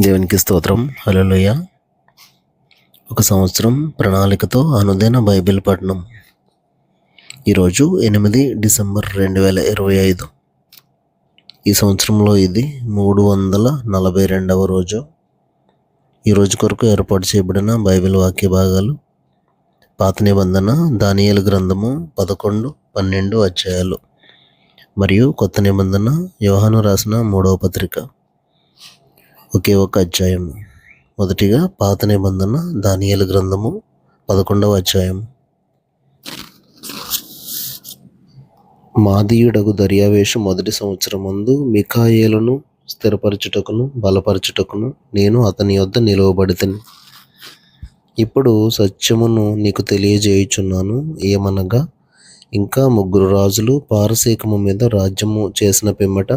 దేవునికి స్తోత్రం. హల్లెలూయా. ఒక సంవత్సరం ప్రణాళికతో అనుదిన బైబిల్ పఠనం. ఈరోజు 8 డిసెంబర్ 2025. ఈ సంవత్సరంలో ఇది 342వ రోజు. ఈ రోజు కొరకు ఏర్పాటు చేయబడిన బైబిల్ వాక్య భాగాలు పాత నిబంధన దానియేలు గ్రంథము 11, 12 అధ్యాయాలు మరియు కొత్త నిబంధన యోహాను రాసిన 3వ పత్రిక ఒకే ఒక అధ్యాయం. మొదటిగా పాత నిబంధన దానియేలు గ్రంథము 11వ అధ్యాయం. మాదీయుడగు దర్యావేషు మొదటి సంవత్సరమందు మిఖాయేలును స్థిరపరచుటకును బలపరచుటకును నేను అతని యొద్ద నిలువబడితిని. ఇప్పుడు సత్యమును నీకు తెలియజేయుచున్నాను. ఏమనగా ఇంకా 3 రాజులు పారసీకము మీద రాజ్యము చేసిన పిమ్మట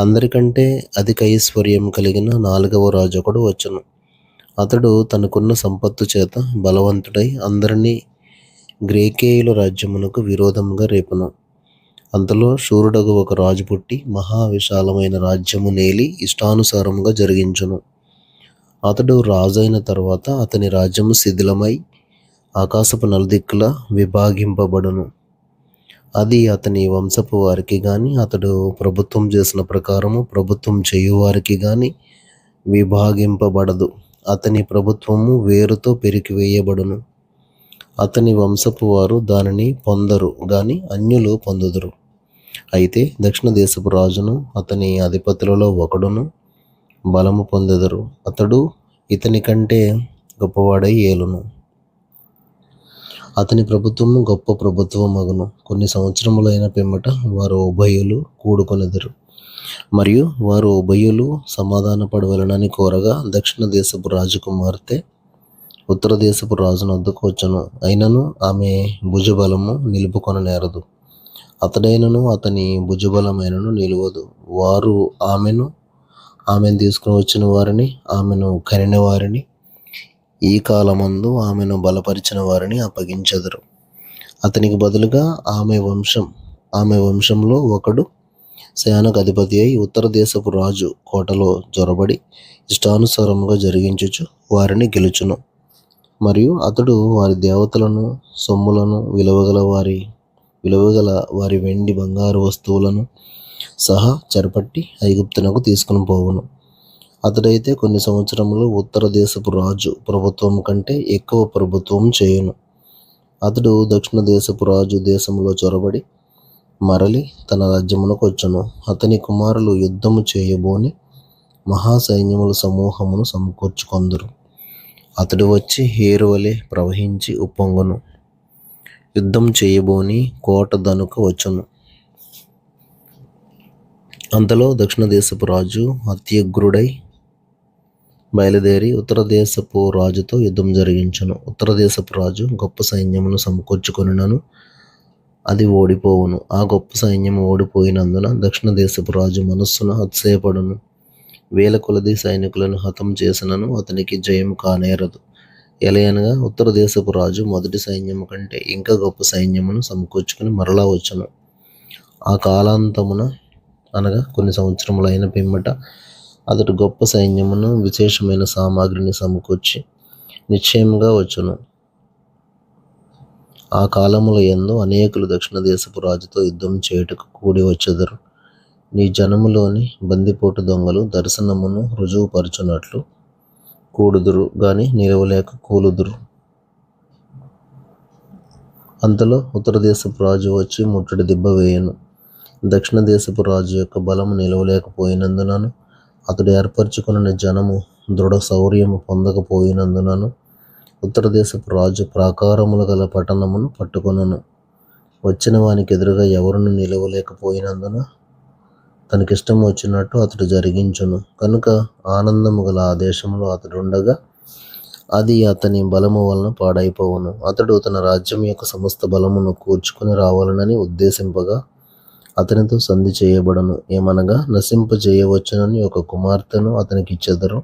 అందరికంటే అధిక ఐశ్వర్యం కలిగిన 4వ రాజు ఒకడు వచ్చును. అతడు తనకున్న సంపత్తు చేత బలవంతుడై అందరినీ గ్రీకేయుల రాజ్యమునకు విరోధముగా రేపును. అంతలో శూరుడగు ఒక రాజు పుట్టి మహా విశాలమైన రాజ్యము నేలి ఇష్టానుసారముగా జరిగించును. అతడు రాజైన తర్వాత అతని రాజ్యము శిథిలమై ఆకాశపు నలుదిక్కులా విభాగింపబడును. అది అతని వంశపు వారికి గాని అతడు ప్రభుత్వం చేసిన ప్రకారము ప్రభుత్వం చేయువారికి గాని విభాగింపబడదు. అతని ప్రభుత్వము వేరుతో పెరికివేయబడును. అతని వంశపు వారు దానిని పొందరు గాని అన్యులు పొందుదురు. అయితే దక్షిణ దేశపు రాజును అతని అధిపతులలో ఒకడును బలము పొందెదరు. అతడు ఇతని కంటే గొప్పవాడై ఏలును. అతని ప్రభుత్వము గొప్ప ప్రభుత్వమగును. కొన్ని సంవత్సరములైన పిమ్మట వారు ఉభయులు కూడుకొనెదరు. మరియు వారు ఉభయులు సమాధాన పడవలనని కోరగా దక్షిణ దేశపు రాజకుమార్తె ఉత్తర దేశపు రాజునొద్దకు వచ్చును. అయినను ఆమె భుజబలము నిలుపుకొననేరదు. అతడైనను అతని భుజబలమైనను నిలువదు. వారు ఆమెను తీసుకుని వచ్చిన వారిని, ఆమెను కనిన వారిని, ఈ కాలమందు ఆమెను బలపరిచిన వారిని అప్పగించెదరు. అతనికి బదులుగా ఆమె వంశంలో ఒకడు సేనకు అధిపతి అయి ఉత్తర దేశపు రాజు కోటలో జొరబడి ఇష్టానుసారముగా జరిగించుచు వారిని గెలుచును. మరియు అతడు వారి దేవతలను, సొమ్ములను, విలువగల వారి వెండి బంగారు వస్తువులను సహా చెరపట్టి ఐగుప్తునకు తీసుకుని పోవును. అతడైతే కొన్ని సంవత్సరములు ఉత్తర దేశపు రాజు ప్రభుత్వం కంటే ఎక్కువ ప్రభుత్వం చేయును. అతడు దక్షిణ దేశపు రాజు దేశంలో చొరబడి మరలి తన రాజ్యమునకు వచ్చును. అతని కుమారులు యుద్ధము చేయబోని మహాసైన్యముల సమూహమును సమకూర్చుకొందురు. అతడు వచ్చి హేరువలే ప్రవహించి ఉప్పొంగును. యుద్ధం చేయబోని కోట దనుక వచ్చును. అంతలో దక్షిణ దేశపు రాజు అత్యుగ్రుడై బయలుదేరి ఉత్తర దేశపు రాజుతో యుద్ధం జరిగించును. ఉత్తర దేశపు రాజు గొప్ప సైన్యమును సమకూర్చుకొనినను అది ఓడిపోవును. ఆ గొప్ప సైన్యము ఓడిపోయినందున దక్షిణ దేశపు రాజు మనస్సును అతిశయపడును. వేల కొలది సైనికులను హతం చేసినను అతనికి జయము కానేరదు. ఎలయనగా ఉత్తర దేశపు రాజు మొదటి సైన్యము కంటే ఇంకా గొప్ప సైన్యమును సమకూర్చుకుని మరలా వచ్చును. ఆ కాలాంతమున అనగా కొన్ని సంవత్సరములైన పిమ్మట అతడు గొప్ప సైన్యమును విశేషమైన సామాగ్రిని సమకూర్చి నిశ్చయముగా వచ్చును. ఆ కాలముల యందు అనేకులు దక్షిణ దేశపు రాజుతో యుద్ధం చేయుటకు కూడి వచ్చెదరు. నీ జనములోని బందిపోటు దొంగలు దర్శనమును రుజువుపరచునట్లు కూడుదురు గాని నిలవలేక కూలుదురు. అంతలో ఉత్తర దేశపు రాజు వచ్చి ముట్టడి దిబ్బ వేయను. దక్షిణ దేశపు రాజు యొక్క బలము నిలవలేకపోయినందునను అతడు ఏర్పరచుకున్న జనము దృఢ శౌర్యము పొందకపోయినందునను ఉత్తర దేశపు రాజు ప్రాకారములు గల పట్టణమును పట్టుకొనును. వచ్చిన వానికి ఎదురుగా ఎవరును నిలవలేకపోయినందున తనకిష్టం వచ్చినట్టు అతడు జరిగించును. కనుక ఆనందము గల ఆ దేశంలో అతడు ఉండగా అది అతని బలము వలన పాడైపోవును. అతడు తన రాజ్యం యొక్క సమస్త బలమును కూర్చుకొని రావాలనని ఉద్దేశింపగా అతనితో సంధి చేయబడను. ఏమనగా నశింపజేయవచ్చునని ఒక కుమార్తెను అతనికి ఇచ్చెదరు.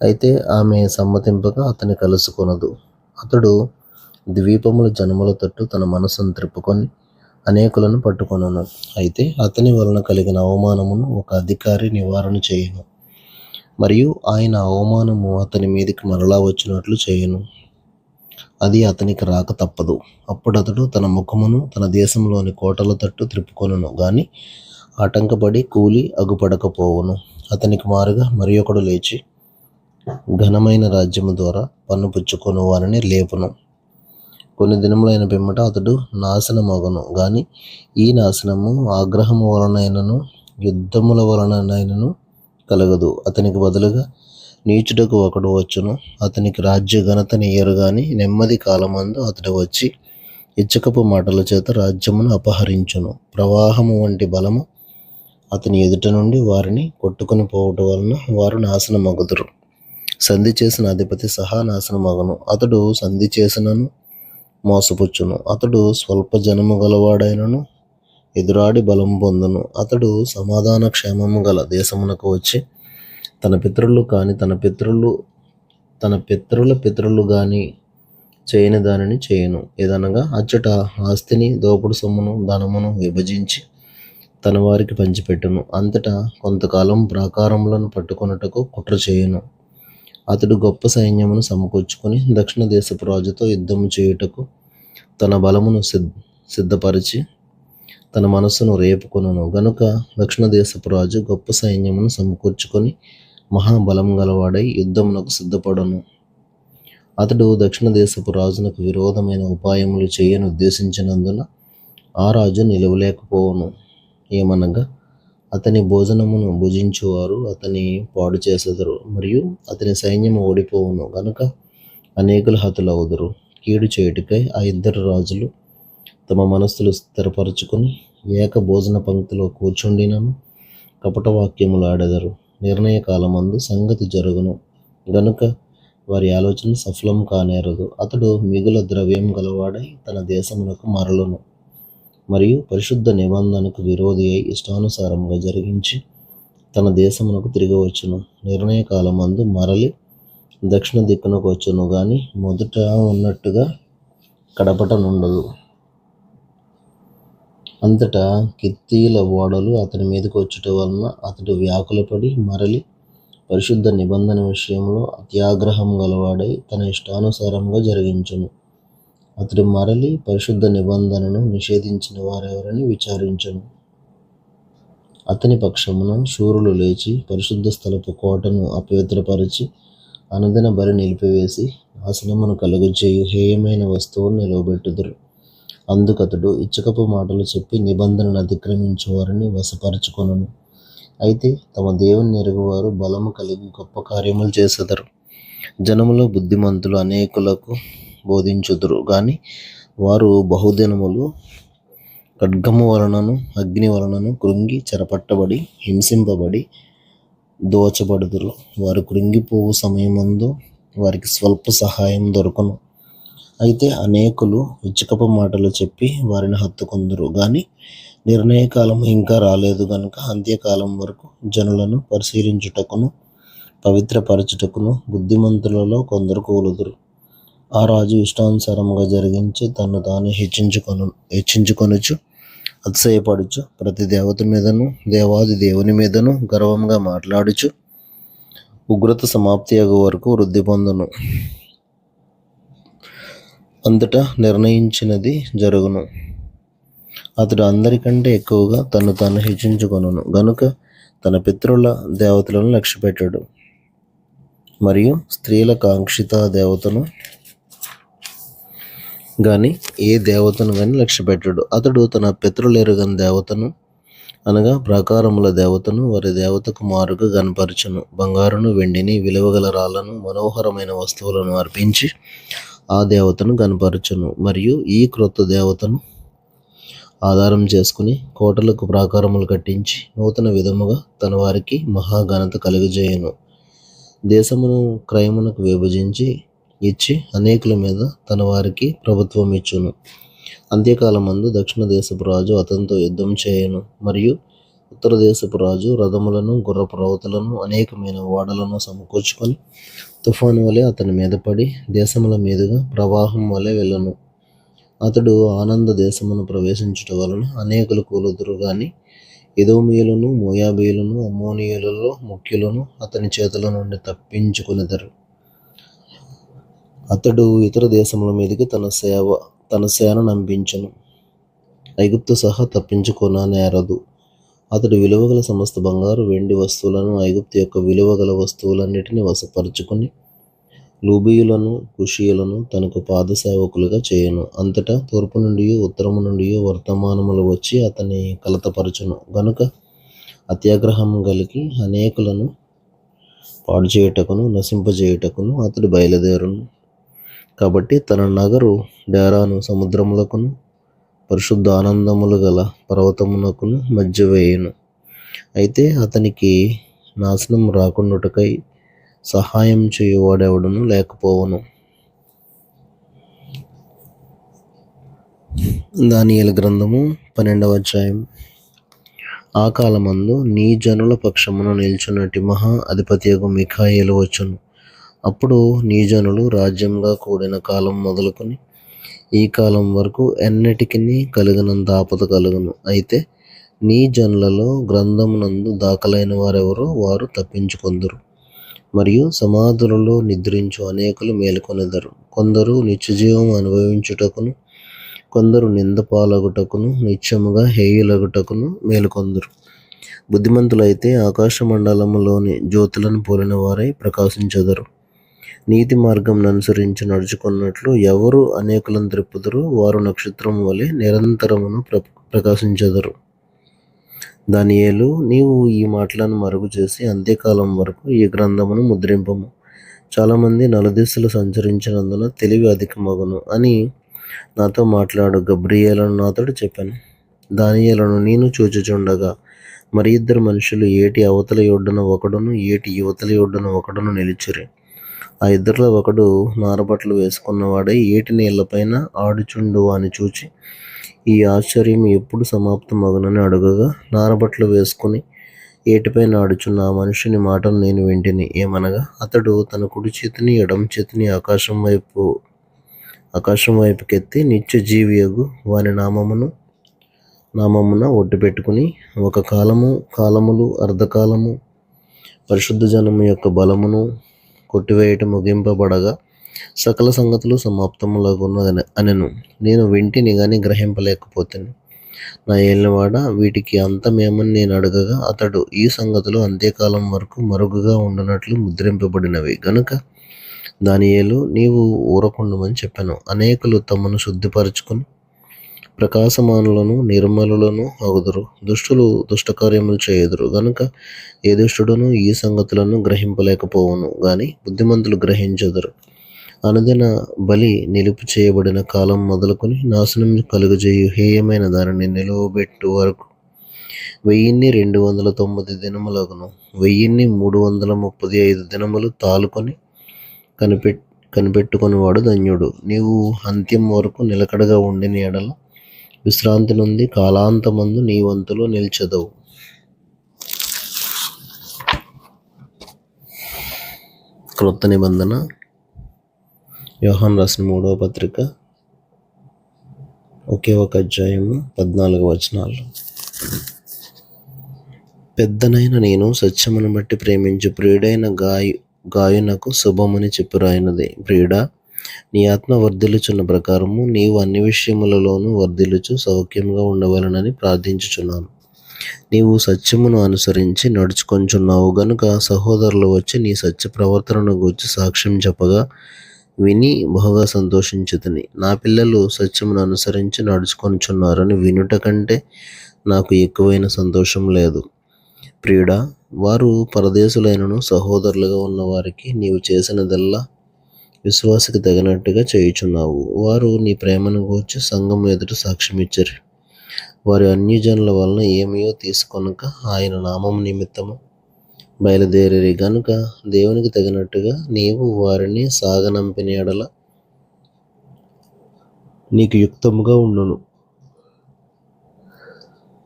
అయితే ఆమె సమ్మతింపగా అతని కలుసుకొనదు. అతడు ద్వీపముల జనముల తట్టు తన మనస్సును త్రిప్పుకొని అనేకులను పట్టుకొనును. అయితే అతని వలన కలిగిన అవమానమును ఒక అధికారి నివారణ చేయును. మరియు ఆయన అవమానము అతని మీదకి మరలా వచ్చినట్లు చేయును. అది అతనికి రాక తప్పదు. అప్పుడు అతడు తన ముఖమును తన దేశంలోని కోటల తట్టు త్రిప్పుకొనును గాని ఆటంకపడి కూలి అగుపడకపోవును. అతనికి మారుగా మరి ఒకడు లేచి ఘనమైన రాజ్యము ద్వారా పన్ను పుచ్చుకొను వారిని లేపును. కొన్ని దినములైన పిమ్మట అతడు నాశనమగును గాని ఈ నాశనము ఆగ్రహము వలనైనను యుద్ధముల వలనైనను కలగదు. అతనికి బదులుగా నీచుడకు ఒకడు వచ్చును. అతనికి రాజ్య ఘనతనియ్యరు గాని నెమ్మది కాలమందు అతడు వచ్చి ఇచ్చకపు మాటల చేత రాజ్యమును అపహరించును. ప్రవాహము వంటి బలము అతని ఎదుట నుండి వారిని కొట్టుకుని పోవటం వలన వారు నాశనమగుదురు. సంధి చేసిన అధిపతి సహా నాశనమగును. అతడు సంధి చేసినను మోసపుచ్చును. అతడు స్వల్ప జనము గలవాడైనను ఎదురాడి బలం పొందును. అతడు సమాధాన క్షేమము గల దేశమునకు వచ్చి తన పితరులు కాని తన పితరుల పితరులు గాని చేయని దానిని చేయును. ఏదనగా అచ్చట ఆస్తిని దోపుడు సొమ్మును ధనమును విభజించి తన వారికి పంచిపెట్టును. అంతటా కొంతకాలం ప్రాకారములను పట్టుకొనుటకు కుట్ర చేయును. అతడు గొప్ప సైన్యమును సమకూర్చుకొని దక్షిణ దేశపు రాజుతో యుద్ధము చేయుటకు తన బలమును సిద్ధపరిచి తన మనస్సును రేపుకొనును. గనుక దక్షిణ దేశపు రాజు గొప్ప సైన్యమును సమకూర్చుకొని మహాబలం గలవాడై యుద్ధమునకు సిద్ధపడును. అతడు దక్షిణ దేశపు రాజునకు విరోధమైన ఉపాయములు చేయను ఉద్దేశించినందున ఆ రాజు నిలవలేకపోవును. ఏమనగా అతని భోజనమును భుజించువారు అతని పాడు చేసెదరు మరియు అతని సైన్యము ఓడిపోవును. గనుక అనేకులు హతులవుదురు. కీడు చేయుటకై ఆ ఇద్దరు రాజులు తమ మనస్సులు స్థిరపరచుకొని ఏక భోజన పంక్తిలో కూర్చుండినను కపట వాక్యములు ఆడెదరు. నిర్ణయ కాలమందు సంగతి జరుగును గనుక వారి ఆలోచన సఫలం కానేరదు. అతడు మిగుల ద్రవ్యం గలవాడై తన దేశమునకు మరలును మరియు పరిశుద్ధ నిబంధనకు విరోధి అయి ఇష్టానుసారంగా జరిగించి తన దేశమునకు తిరిగి వచ్చును. నిర్ణయ కాలమందు మరలి దక్షిణ దిక్కునకు వచ్చును గాని మొదట ఉన్నట్టుగా కడపట నుండదు. అంతటా కిత్తీల ఓడలు అతని మీదకి వచ్చుట వలన అతడు వ్యాకులపడి మరలి పరిశుద్ధ నిబంధన విషయంలో అత్యాగ్రహం గలవాడై తన ఇష్టానుసారంగా జరిగించును. అతడు మరలి పరిశుద్ధ నిబంధనను నిషేధించిన వారెవరని విచారించును. అతని పక్షమున శూరులు లేచి పరిశుద్ధ స్థలపు కోటను అపవిత్రపరిచి అనుదిన బలి నిలిపివేసి నాశనమును కలుగజేయు హేయమైన వస్తువును నిలవబెట్టుదురు. అందుకతడు ఇచ్చకపు మాటలు చెప్పి నిబంధనను అతిక్రమించు వారిని వశపరచుకొనును. అయితే తమ దేవుని ఎరుగువారు బలము కలిగి గొప్ప కార్యములు చేసెదరు. జనములో బుద్ధిమంతులు అనేకులకు బోధించుదురు గాని వారు బహుదినములు ఖడ్గము వలనను అగ్ని వలనను కృంగి చెరపట్టబడి హింసింపబడి దోచబడుదురు. వారు కృంగిపోవు సమయమందు వారికి స్వల్ప సహాయం దొరకను. అయితే అనేకులు ఇచ్చకపు మాటలు చెప్పి వారిని హత్తుకొందురు గాని నిర్ణయకాలం ఇంకా రాలేదు గనుక అంత్యకాలం వరకు జనులను పరిశీలించుటకును పవిత్రపరచుటకును బుద్ధిమంతులలో కొందరు ఆ రాజు ఇష్టానుసారముగా జరిగించి తను తాను హెచ్చించుకొనుచు అతిశయపడుచు ప్రతి దేవత మీదను దేవాది దేవుని మీదను గర్వంగా మాట్లాడుచు ఉగ్రత సమాప్తి అగు వరకు వృద్ధి పొందును. అంతటా నిర్ణయించినది జరుగును. అతడు అందరికంటే ఎక్కువగా తను తాను హెచ్చించుకొనును గనుక తన పితరుల దేవతలను లక్ష్యపెట్టాడు మరియు స్త్రీల కాంక్షిత దేవతను గాని ఏ దేవతను గాని లక్ష్యపెట్టాడు. అతడు తన పితరులెరుగని దేవతను అనగా ప్రాకారముల దేవతను వారి దేవతకు మారుగా గనపరచును. బంగారును వెండిని విలువగల రాళ్లను మనోహరమైన వస్తువులను అర్పించి ఆ దేవతను గనపరచును. మరియు ఈ క్రొత్త దేవతను ఆధారం చేసుకుని కోటలకు ప్రాకారములు కట్టించి నూతన విధముగా తన వారికి మహాఘనత కలుగజేయును. దేశమును క్రయమునకు విభజించి ఇచ్చి అనేకుల మీద తన వారికి ప్రభుత్వం ఇచ్చును. అంత్యకాలమందు దక్షిణ దేశపు రాజు అతనితో యుద్ధం చేయను మరియు ఉత్తర దేశపు రాజు రథములను గుర్రపు రౌతులను అనేకమైన ఓడలను సమకూర్చుకొని తుఫాను వలె అతని మీద పడి దేశముల మీదుగా ప్రవాహం వలె వెళ్ళను. అతడు ఆనంద దేశమును ప్రవేశించుట వలన అనేకులు కూలుదురు గాని ఎదోమీయులను, మోయాబీయులను, అమ్మోనీయులలో ముఖ్యులను అతని చేతుల నుండి తప్పించుకొనెదరు. అతడు ఇతర దేశముల మీదికి తన సేన నంపించెను. ఐగుప్తు సహా తప్పించుకొన నేరదు. అతడు విలువగల సమస్త బంగారు వెండి వస్తువులను, ఐగుప్తు యొక్క విలువగల వస్తువులన్నిటినీ వశపరుచుకొని లూబీయులను, కుషీయులను తనకు పాదసేవకులుగా చేయను. అంతటా తూర్పు నుండి ఉత్తరము నుండి వర్తమానములు వచ్చి అతని కలతపరచును. గనుక అత్యాగ్రహం కలిగి అనేకులను పాడు చేయుటకును, నశింపజేయుటకును అతడు బయలుదేరును. కాబట్టి తన నగరు డేరాను సముద్రములకును, పరిశుద్ధ ఆనందములు గల పర్వతమునకును మధ్య వేయును. అయితే అతనికి నాశనం రాకుండుటకై సహాయం చేయువాడెవడును లేకపోవును. దానియేలు గ్రంథము 12వ అధ్యాయం. ఆ కాలమందు నీ జనుల పక్షమున నిల్చున్నటి మహా అధిపతియగు మిఖాయేలు వచ్చును. అప్పుడు నీ జనులు రాజ్యంగా కూడిన కాలం మొదలుకొని ఈ కాలం వరకు ఎన్నటికిని కలిగినంత ఆపద కలుగును. అయితే నీ జనులలో గ్రంథమునందు దాఖలైన వారెవరో వారు తప్పించుకొందురు. మరియు సమాధులలో నిద్రించు అనేకులు మేలుకొనెదరు. కొందరు నిత్యజీవం అనుభవించుటకును, కొందరు నిందపాలగుటకును, నిత్యముగా హేయులగుటకును మేలుకొందురు. బుద్ధిమంతులైతే ఆకాశ మండలములోని జ్యోతులను పోలిన వారై ప్రకాశించెదరు. నీతి మార్గం అనుసరించి నడుచుకున్నట్లు ఎవరు అనేకులను త్రిప్పుదురో వారు నక్షత్రం వలె నిరంతరమును ప్రకాశించెదరు. దానియేలు, నీవు ఈ మాటలను మరుగు చేసి అంత్యకాలం వరకు ఈ గ్రంథమును ముద్రింపము. చాలామంది నలుదిశలు సంచరించినందున తెలివి అధికమగును అని నాతో మాట్లాడు గబ్రియేలను నాతోడు చెప్పాను. దానియేలును నేను చూచుచుండగా మరి ఇద్దరు మనుషులు ఏటి అవతలి ఒడ్డున ఒకడును, ఏటి యువతలి ఒడ్డున ఒకడును నిలిచిరి. ఆ ఇద్దరిలో ఒకడు నారబట్టలు వేసుకున్నవాడై ఏటి నీళ్లపైన ఆడుచుండు అని చూచి ఈ ఆశ్చర్యం ఎప్పుడు సమాప్తమగునని అడుగగా, నారబట్టలు వేసుకుని ఏటిపైన ఆడుచున్న ఆ మనుషుని మాటలు నేను వింటిని. ఏమనగా, అతడు తన కుడి చేతిని ఎడమ చేతిని ఆకాశం వైపుకెత్తి నిత్య జీవియగు వాని నామమున ఒట్టు పెట్టుకుని, ఒక కాలములు అర్ధకాలము పరిశుద్ధ జనము యొక్క బలమును కొట్టివేయటం ముగింపబడగా సకల సంగతులు సమాప్తములగును అనెను. నేను వింటిని గాని గ్రహింపలేకపోతేను. నా ఏలినవాడ, వీటికి అంతమేమని నేను అడగగా అతడు, ఈ సంగతులు అంత్యకాలం వరకు మరుగుగా ఉండునట్లు ముద్రింపబడినవి గనుక దానియేలు నీవు ఊరకుండమని చెప్పాను. అనేకులు తమను శుద్ధిపరచుకుని ప్రకాశమానులను నిర్మలులను అగుదురు. దుష్టులు దుష్టకార్యములు చేయుదురు గనుక ఏ దుష్టుడును ఈ సంగతులను గ్రహింపలేకపోవును గాని బుద్ధిమంతులు గ్రహించెదరు. అనుదిన బలి నిలుపు చేయబడిన కాలం మొదలుకొని నాశనం కలుగజేయు హేయమైన దానిని నిలువబెట్టు వరకు 1290 దినములగును. 1335 దినములు తాలుకొని కనిపెట్టుకొనివాడు ధన్యుడు. నీవు అంత్యం వరకు నిలకడగా ఉండిన ఎడల విశ్రాంతి నుండి కాలాంతమందు నీ వంతులో నిల్చెదవు. క్రొత్త నిబంధన యోహాను రాసిన 3వ పత్రిక 1వ అధ్యాయము 14 వచనాలు. పెద్దనైన నేను సత్యమును బట్టి ప్రేమించు ప్రియుడైన గాయునకు శుభమని చెప్పురాయినది. ప్రియుడా, నీ ఆత్మ వర్ధిల్లుచున్న ప్రకారము నీవు అన్ని విషయములలోనూ వర్ధిల్లుచు సౌఖ్యంగా ఉండవలనని ప్రార్థించుచున్నాను. నీవు సత్యమును అనుసరించి నడుచుకొంచున్నావు గనుక సహోదరులు వచ్చి నీ సత్య ప్రవర్తనను గూర్చి సాక్ష్యం చెప్పగా విని బహుగా సంతోషించుతిని. నా పిల్లలు సత్యమును అనుసరించి నడుచుకొనుచున్నారని వినుట కంటే నాకు ఎక్కువైన సంతోషం లేదు. ప్రియుడా, వారు పరదేశులైనను సహోదరులుగా ఉన్న వారికి నీవు చేసినదల్లా విశ్వాసకి తగినట్టుగా చేయుచున్నావు. వారు నీ ప్రేమను గూర్చి సంఘం ఎదుట సాక్ష్యమిచ్చరి. వారి అన్యజనుల వలన ఏమీయో తీసుకొనక ఆయన నామం నిమిత్తము బయలుదేరి గనుక దేవునికి తగినట్టుగా నీవు వారిని సాగనంపిన ఎడల నీకు యుక్తముగా ఉండును.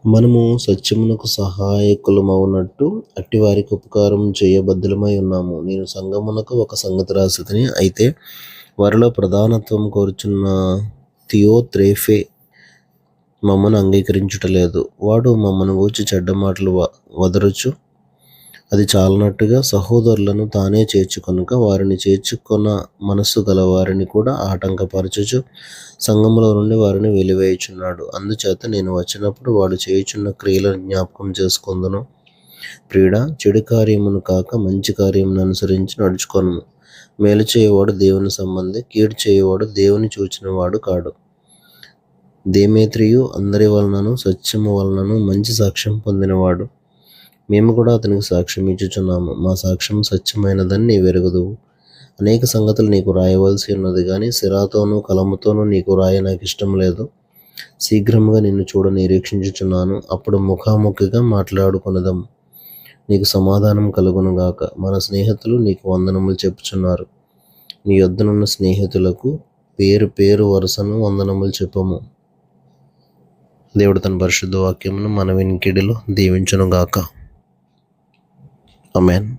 మనము సత్యమునకు సహాయకులమవునట్టు అట్టివారికి ఉపకారం చేయబద్ధులమై ఉన్నాము. నేను సంఘమునకు ఒక సంగతి రాసితిని. అయితే వారిలో ప్రధానత్వం కోరుచున్న థియోత్రేఫే మమ్మను అంగీకరించుటలేదు. వాడు మమ్మను గూర్చి చెడ్డ మాటలు వదరుచు అది చాలనట్టుగా సహోదరులను తానే చేర్చుకొనక వారిని చేర్చుకొన మనస్సు గల వారిని కూడా ఆటంకపరచుచు సంఘములో నుండి వారిని వెలివేయుచున్నాడు. అందుచేత నేను వచ్చినప్పుడు వాడు చేయుచున్న క్రియలను జ్ఞాపకం చేసుకొందును. ప్రియుడా, చెడు కార్యమును కాక మంచి కార్యమును అనుసరించి నడుచుకొను. మేలు చేయవాడు దేవుని సంబంధి, కీడు చేయవాడు దేవుని చూచినవాడు కాడు. దేమేత్రియు అందరి వలనను సత్యము వలనను మంచి సాక్ష్యం పొందినవాడు. మేము కూడా అతనికి సాక్ష్యం ఇచ్చుచున్నాము. మా సాక్ష్యం సత్యమైనదని నీవెరుగుదువు. అనేక సంగతులు నీకు రాయవలసి ఉన్నది, కానీ సిరాతోనూ కలముతోనూ నీకు రాయ నాకు ఇష్టం లేదు. శీఘ్రముగా నిన్ను చూడ నిరీక్షించుచున్నాను. అప్పుడు ముఖాముఖిగా మాట్లాడుకొనదం. నీకు సమాధానం కలుగునుగాక. మన స్నేహితులు నీకు వందనములు చెప్పుచున్నారు. నీ యొద్దనున్న స్నేహితులకు పేరు పేరు వరుసను వందనములు చెప్పము. దేవుడు తన పరిశుద్ధ వాక్యమును మన వినికిడిలో దీవించునుగాక. ఆమేన్.